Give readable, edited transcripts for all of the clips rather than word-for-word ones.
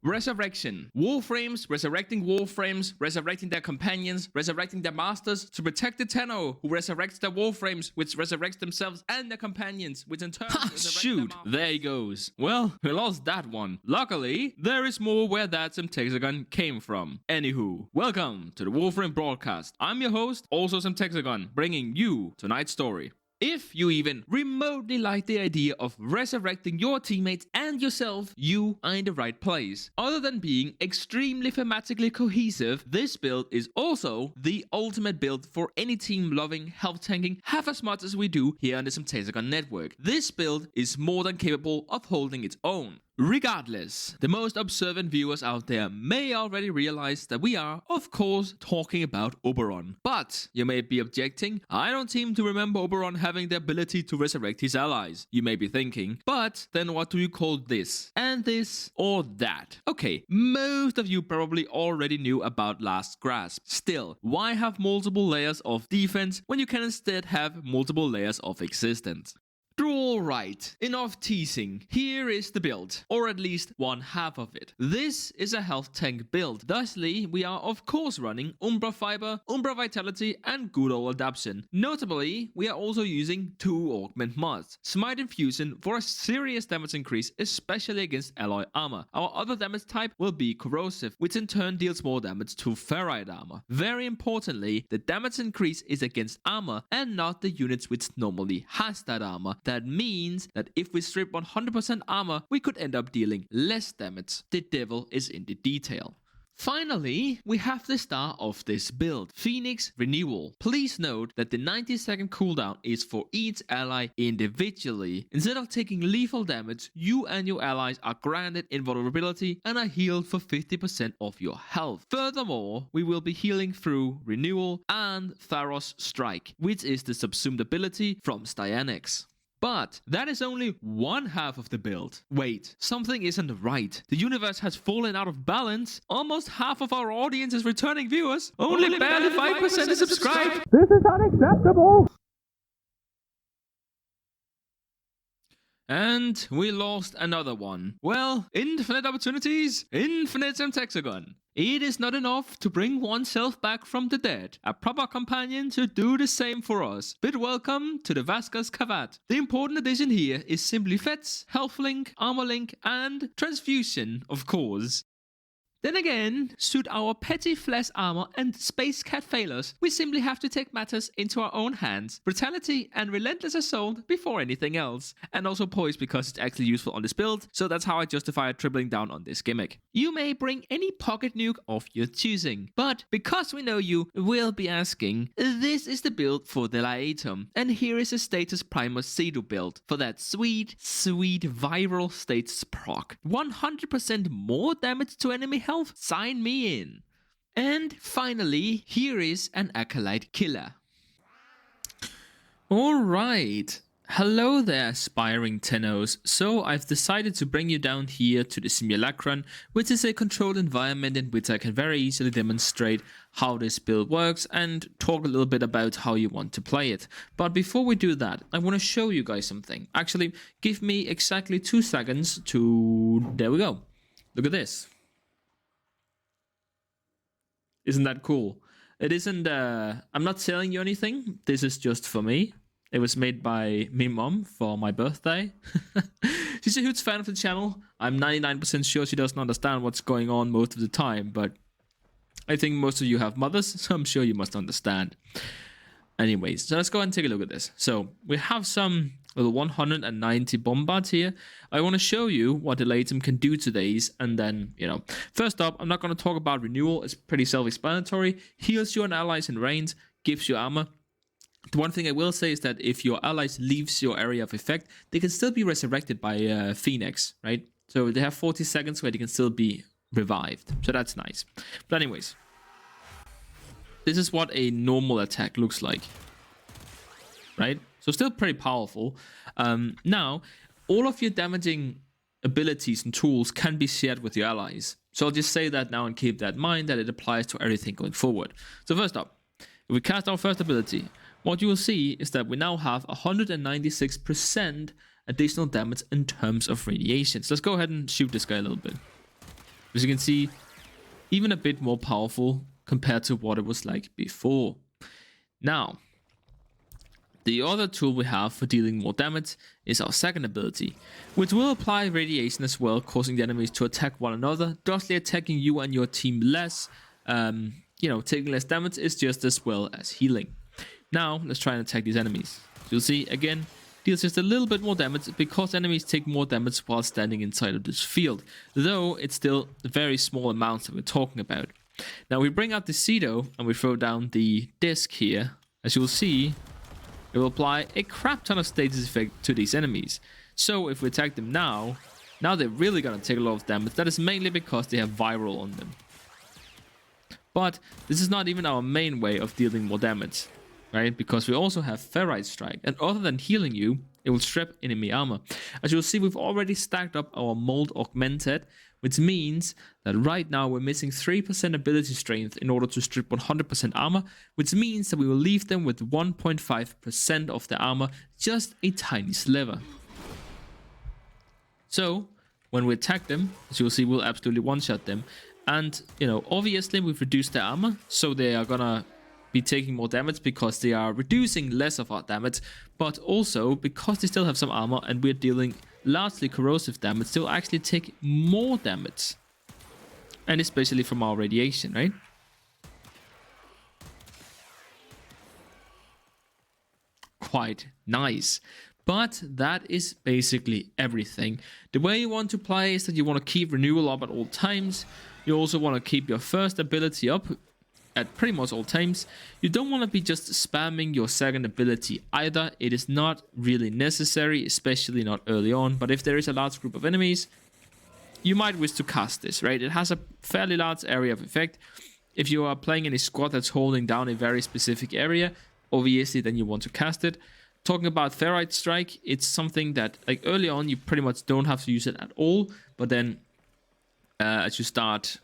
Resurrection. Warframes, resurrecting Warframes, resurrecting their companions, resurrecting their masters to protect the Tenno, who resurrects their Warframes, which resurrects themselves and their companions, which in turn shoot, there he goes. Well, we lost that one. Luckily, there is more where that Sim Texagon came from. Anywho, welcome to the Warframe broadcast. I'm your host, also Sim Texagon, bringing you tonight's story. If you even remotely like the idea of resurrecting your teammates and yourself, you are in the right place. Other than being extremely thematically cohesive, this build is also the ultimate build for any team loving health tanking half as much as we do here on the Semtesagon network. This build is more than capable of holding its own. Regardless, the most observant viewers out there may already realize that we are, of course, talking about Oboron. But you may be objecting, I don't seem to remember Oboron having the ability to resurrect his allies. You may be thinking, but then what do you call this? And this or that? Okay, most of you probably already knew about Last Grasp. Still, why have multiple layers of defense when you can instead have multiple layers of existence? Alright, enough teasing. Here is the build, or at least one half of it. This is a health tank build. Thusly, we are of course running Umbra Fiber, Umbra Vitality, and good old Adaption. Notably, we are also using 2 augment mods. Smite Infusion for a serious damage increase, especially against alloy armor. Our other damage type will be Corrosive, which in turn deals more damage to ferrite armor. Very importantly, the damage increase is against armor and not the units which normally has that armor. That means that if we strip 100% armor, we could end up dealing less damage. The devil is in the detail. Finally, we have the star of this build, Phoenix Renewal. Please note that the 90-second cooldown is for each ally individually. Instead of taking lethal damage, you and your allies are granted invulnerability and are healed for 50% of your health. Furthermore, we will be healing through Renewal and Tharos Strike, which is the subsumed ability from Styanics. But that is only one half of the build. Wait, something isn't right. The universe has fallen out of balance. Almost half of our audience is returning viewers. Only barely 5% is subscribed. This is unacceptable! And we lost another one. Well, infinite opportunities, infinite Semtesagon. It is not enough to bring oneself back from the dead. A proper companion should do the same for us. Bid welcome to the Vasca's Kavat. The important addition here is simply Fets, Health Link, Armor Link, and Transfusion, of course. Then again, should our petty flesh armor and space cat fail us, we simply have to take matters into our own hands. Brutality and relentless assault before anything else. And also poise because it's actually useful on this build, so that's how I justify tripling down on this gimmick. You may bring any pocket nuke of your choosing, but because we know you will be asking, this is the build for the Laetum. And here is a Status Primus Cedo build for that sweet viral status proc. 100% more damage to enemy health. Sign me in. And finally, here is an Acolyte Killer. Alright. Hello there, aspiring Tennos. So I've decided to bring you down here to the Simulacron, which is a controlled environment in which I can very easily demonstrate how this build works and talk a little bit about how you want to play it. But before we do that, I want to show you guys something. Actually, give me exactly 2 seconds to... There we go. Look at this. Isn't that cool? It isn't, I'm not selling you anything. This is just for me. It was made by me mom for my birthday. She's a huge fan of the channel. I'm 99% sure she doesn't understand what's going on most of the time, but I think most of you have mothers, so I'm sure you must understand. Anyways, so let's go ahead and take a look at this. So we have some little 190 bombards here. I want to show you what the Laetum can do to these, and then, first up, I'm not going to talk about Renewal. It's pretty self-explanatory. Heals your allies in range, gives you armor. The one thing I will say is that if your allies leaves your area of effect, they can still be resurrected by Phoenix, right? So they have 40 seconds where they can still be revived. So that's nice. But anyways, this is what a normal attack looks like, right? So still pretty powerful. Now, all of your damaging abilities and tools can be shared with your allies. So I'll just say that now and keep that in mind, that it applies to everything going forward. So first up, if we cast our first ability, what you will see is that we now have 196% additional damage in terms of radiation. So let's go ahead and shoot this guy a little bit. As you can see, even a bit more powerful compared to what it was like before. Now, the other tool we have for dealing more damage is our second ability, which will apply radiation as well, causing the enemies to attack one another, thusly attacking you and your team less. Taking less damage is just as well as healing. Now, let's try and attack these enemies. You'll see, again, deals just a little bit more damage because enemies take more damage while standing inside of this field, though it's still very small amounts that we're talking about. Now, we bring out the Cedo and we throw down the disc here. As you'll see, it will apply a crap ton of status effect to these enemies. So if we attack them now they're really gonna take a lot of damage. That is mainly because they have viral on them. But this is not even our main way of dealing more damage, right? Because we also have Ferrite Strike, and other than healing you, it will strip enemy armor. As you'll see, we've already stacked up our Mold Augmented, which means that right now we're missing 3% ability strength in order to strip 100% armor, which means that we will leave them with 1.5% of the armor, just a tiny sliver. So, when we attack them, as you'll see, we'll absolutely one-shot them. And, obviously we've reduced their armor, so they are gonna be taking more damage because they are reducing less of our damage, but also because they still have some armor and we're dealing largely corrosive damage, they'll actually take more damage. And especially from our radiation, right? Quite nice. But that is basically everything. The way you want to play is that you want to keep renewal up at all times. You also want to keep your first ability up at pretty much all times. You don't want to be just spamming your second ability either. It is not really necessary, especially not early on. But if there is a large group of enemies, you might wish to cast this, right? It has a fairly large area of effect. If you are playing in a squad that's holding down a very specific area, obviously then you want to cast it. Talking about Ferrite Strike, it's something that, like, early on you pretty much don't have to use it at all, but then as you start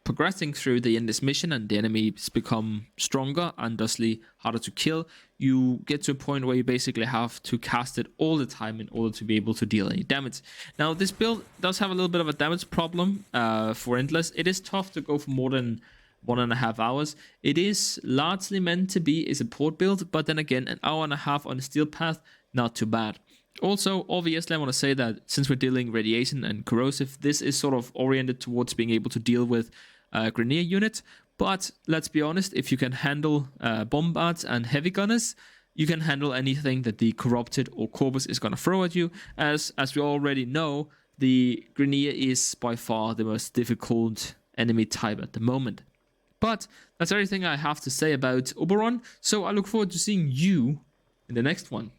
progressing through the end of this mission and the enemies become stronger and thusly harder to kill, you get to a point where you basically have to cast it all the time in order to be able to deal any damage. Now, this build does have a little bit of a damage problem for Endless. It is tough to go for more than 1.5 hours. It is largely meant to be a support build, but then again, an hour and a half on a steel path, not too bad. Also, obviously, I want to say that since we're dealing radiation and corrosive, this is sort of oriented towards being able to deal with Grineer units. But let's be honest, if you can handle bombards and heavy gunners, you can handle anything that the corrupted or Corvus is going to throw at you. As we already know, the Grineer is by far the most difficult enemy type at the moment. But that's everything I have to say about Oboron, so I look forward to seeing you in the next one.